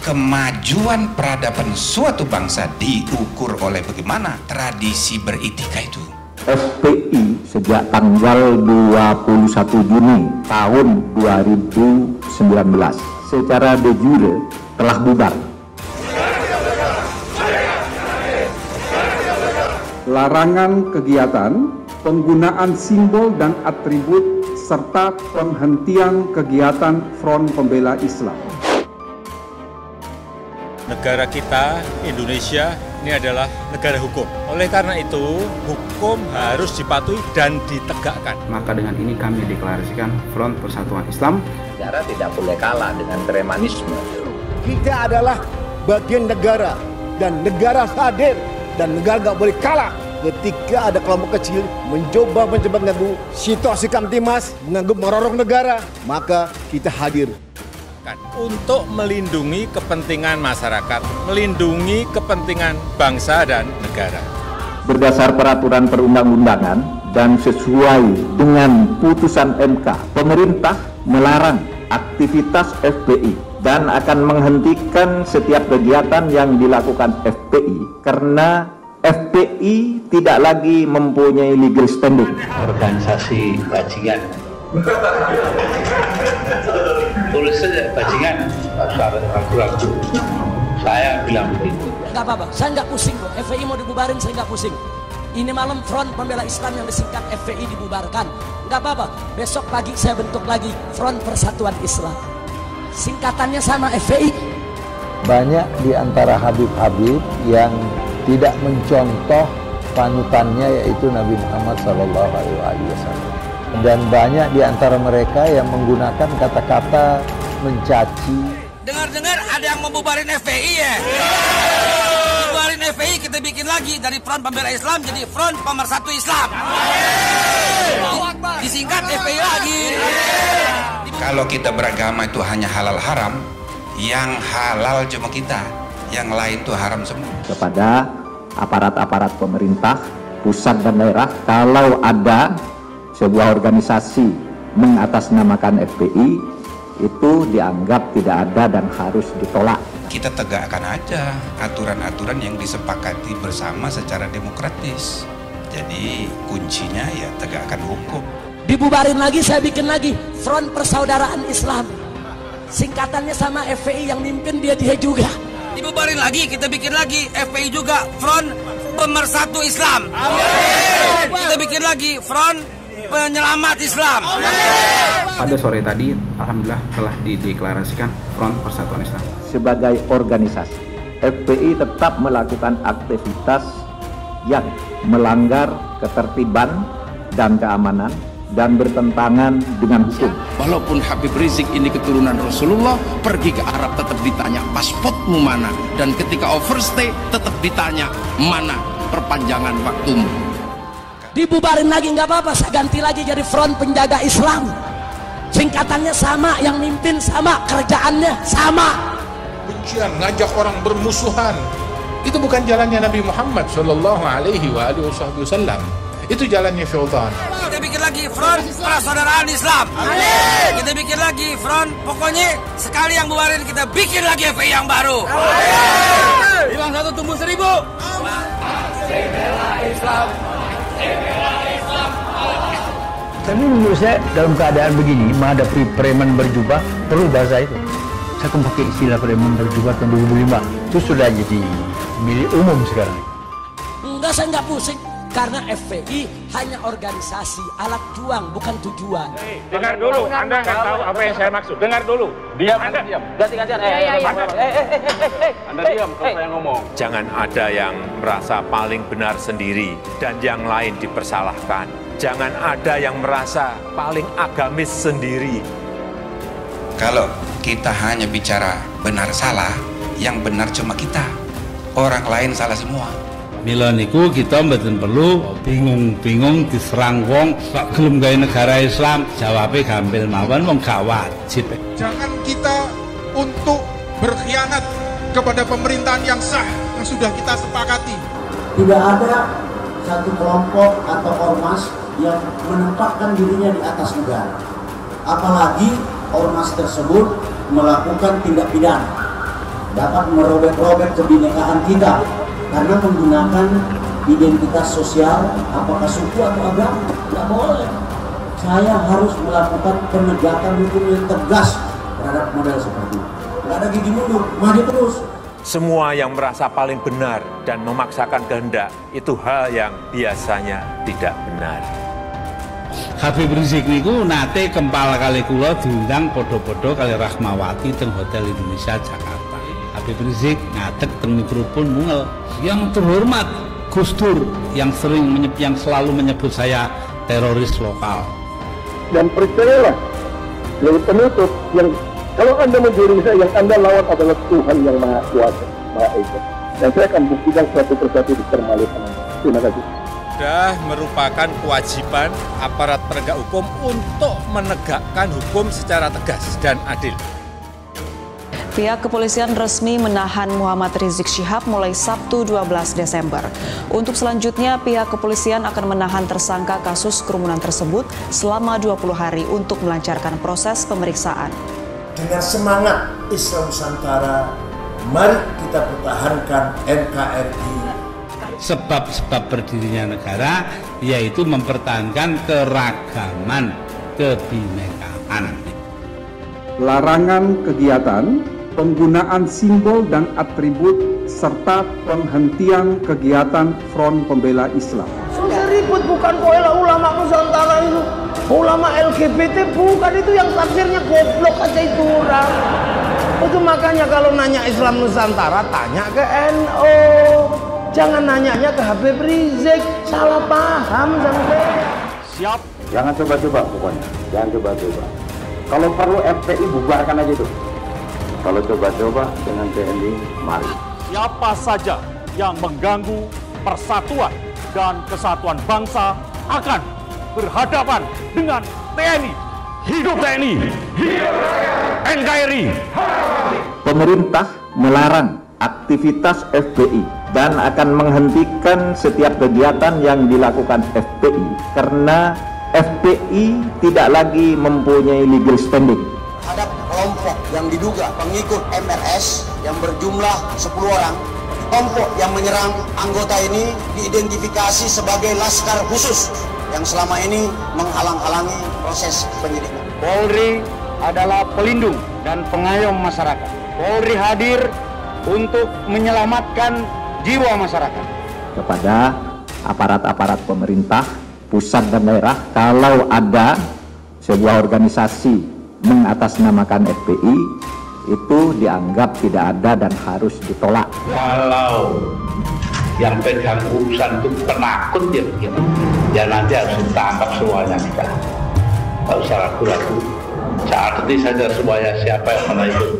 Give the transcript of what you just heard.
Kemajuan peradaban suatu bangsa diukur oleh bagaimana tradisi beretika itu. FPI sejak tanggal 21 Juni tahun 2019 secara de jure telah bubar. Larangan kegiatan, penggunaan simbol dan atribut, serta penghentian kegiatan Front Pembela Islam. Negara kita, Indonesia, ini adalah negara hukum. Oleh karena itu, hukum harus dipatuhi dan ditegakkan. Maka dengan ini kami deklarasikan Front Persatuan Islam. Negara tidak boleh kalah dengan premanisme. Kita adalah bagian negara, dan negara hadir, dan negara nggak boleh kalah. Ketika ada kelompok kecil mencoba mengganggu situasi Kamtimas, mengganggu merorong negara, maka kita hadir. Untuk melindungi kepentingan masyarakat, melindungi kepentingan bangsa dan negara. Berdasar peraturan perundang-undangan dan sesuai dengan putusan MK, pemerintah melarang aktivitas FPI dan akan menghentikan setiap kegiatan yang dilakukan FPI karena FPI tidak lagi mempunyai legal standing. Organisasi bajingan. Tulis saja bajingan, ragu-ragu. Saya bilang begitu. Nggak apa-apa, saya nggak pusing kok. FPI mau dibubarin, saya nggak pusing. Ini malam Front Pembela Islam yang disingkat FPI dibubarkan. Nggak apa-apa, besok pagi saya bentuk lagi Front Persatuan Islam. Singkatannya sama FPI. Banyak di antara Habib-Habib yang tidak mencontoh panutannya yaitu Nabi Muhammad SAW. Dan banyak di antara mereka yang menggunakan kata-kata mencaci. Dengar-dengar ada yang mau bubarin FPI ya? Bubarin FPI kita bikin lagi dari Front Pembela Islam jadi Front Pemersatu Islam. Disingkat FPI lagi. Kalau kita beragama itu hanya halal haram, yang halal cuma kita, yang lain itu haram semua. Kepada aparat-aparat pemerintah, pusat dan daerah, kalau ada sebuah organisasi mengatasnamakan FPI, itu dianggap tidak ada dan harus ditolak. Kita tegakkan aja aturan-aturan yang disepakati bersama secara demokratis. Jadi kuncinya ya tegakkan hukum. Dibubarin lagi, saya bikin lagi Front Persaudaraan Islam. Singkatannya sama FPI, yang mimpin dia juga. Dibubarin lagi, kita bikin lagi FPI juga Front Pemersatu Islam. Kita bikin lagi Front Penyelamat Islam. Pada sore tadi, alhamdulillah telah dideklarasikan Front Persatuan Islam. Sebagai organisasi, FPI tetap melakukan aktivitas yang melanggar ketertiban dan keamanan dan bertentangan dengan hukum. Walaupun Habib Rizik ini keturunan Rasulullah, pergi ke Arab tetap ditanya pasportmu mana, dan ketika overstay tetap ditanya mana perpanjangan waktumu. Dibubarin lagi nggak apa-apa, saya ganti lagi jadi Front Penjaga Islam. Singkatannya sama, yang mimpin sama, kerjaannya sama. Kebencian, ngajak orang bermusuhan, itu bukan jalannya Nabi Muhammad SAW. Itu jalannya syaitan. Kita bikin lagi Front Persaudaraan Islam. Kita bikin lagi Front, pokoknya sekali yang bubarin kita bikin lagi FPI yang baru. Hilang satu tumbuh 1000. Islam. Tapi menurut saya dalam keadaan begini menghadapi preman berjubah perlu bahasa itu. Saya akan pakai istilah preman berjubah tahun 2005. Itu sudah jadi milik umum sekarang. Enggak, saya nggak pusing. Karena FPI hanya organisasi, alat juang, bukan tujuan. Dengar dulu, Anda nggak tahu apa yang saya maksud. Dengar dulu. Diam, Anda diam. Ganti-gantian. Anda diam kalau saya ngomong. Jangan ada yang merasa paling benar sendiri dan yang lain dipersalahkan. Jangan ada yang merasa paling agamis sendiri. Kalau kita hanya bicara benar salah, yang benar cuma kita. Orang lain salah semua. Mila niku kita mboten perlu bingung-bingung diserang wong sak gelem gawe negara Islam, jawabe gampil mawon wong gak wajib. Jangan kita untuk berkhianat kepada pemerintahan yang sah yang sudah kita sepakati. Tidak ada satu kelompok atau ormas yang menempatkan dirinya di atas negara. Apalagi ormas tersebut melakukan tindak pidana. dapat merobek-robek kebinekaan kita karena menggunakan identitas sosial, apakah suku atau agama. Tidak boleh. Saya harus melakukan penegakan hukum yang tegas terhadap model seperti itu. Tidak ada gigi mundur, maju terus. Semua yang merasa paling benar dan memaksakan kehendak itu hal yang biasanya tidak benar. Habib Rizik niku nate kempal kali kula diundang podo-podo kali Rahmawati teng Hotel Indonesia Jakarta. Habib Rizik ngadeg teng mikrofon mungel, "Yang terhormat Gus Dur yang selalu menyebut saya teroris lokal." Dan percayalah, yang penutup yang kalau Anda mencuri saya, yang Anda lawan adalah Tuhan yang Maha Kuasa, Maha Esa. Dan saya akan buktikan satu persatu di permalikan. Terima kasih. Sudah merupakan kewajiban aparat penegak hukum untuk menegakkan hukum secara tegas dan adil. Pihak kepolisian resmi menahan Muhammad Rizik Syihab mulai Sabtu 12 Desember. Untuk selanjutnya, pihak kepolisian akan menahan tersangka kasus kerumunan tersebut selama 20 hari untuk melancarkan proses pemeriksaan. Dengan semangat Islam Nusantara, mari kita pertahankan NKRI. Sebab-sebab berdirinya negara yaitu mempertahankan keragaman kebinekaan. Larangan kegiatan, penggunaan simbol dan atribut, serta penghentian kegiatan Front Pembela Islam. Susah ribut, bukan koela ulama Nusantara itu. Ulama LGBT bukan, itu yang tafsirnya goblok aja itu orang. Itu makanya kalau nanya Islam Nusantara, tanya ke NU. Jangan nanyanya ke Habib Rizik, salah paham sampai. Siap. Jangan coba-coba pokoknya, jangan coba-coba. Kalau perlu FPI bubarkan aja itu. Kalau coba-coba dengan TNI, mari. Siapa saja yang mengganggu persatuan dan kesatuan bangsa akan berhadapan dengan TNI. Hidup TNI! Hidup NKRI! Pemerintah melarang aktivitas FPI dan akan menghentikan setiap kegiatan yang dilakukan FPI karena FPI tidak lagi mempunyai legal standing. Ada kelompok yang diduga pengikut MRS yang berjumlah 10 orang. Kelompok yang menyerang anggota ini diidentifikasi sebagai Laskar Khusus yang selama ini menghalang-halangi proses penyidikan. Polri adalah pelindung dan pengayom masyarakat. Polri hadir untuk menyelamatkan jiwa masyarakat. Kepada aparat-aparat pemerintah, pusat dan daerah, kalau ada sebuah organisasi mengatasnamakan FPI, itu dianggap tidak ada dan harus ditolak. Kalau yang pegang urusan itu penakut ya begitu, ya nanti harus ditangkap semuanya kita. Tidak usah ragu-ragu, saat ini saja semuanya siapa yang mana itu.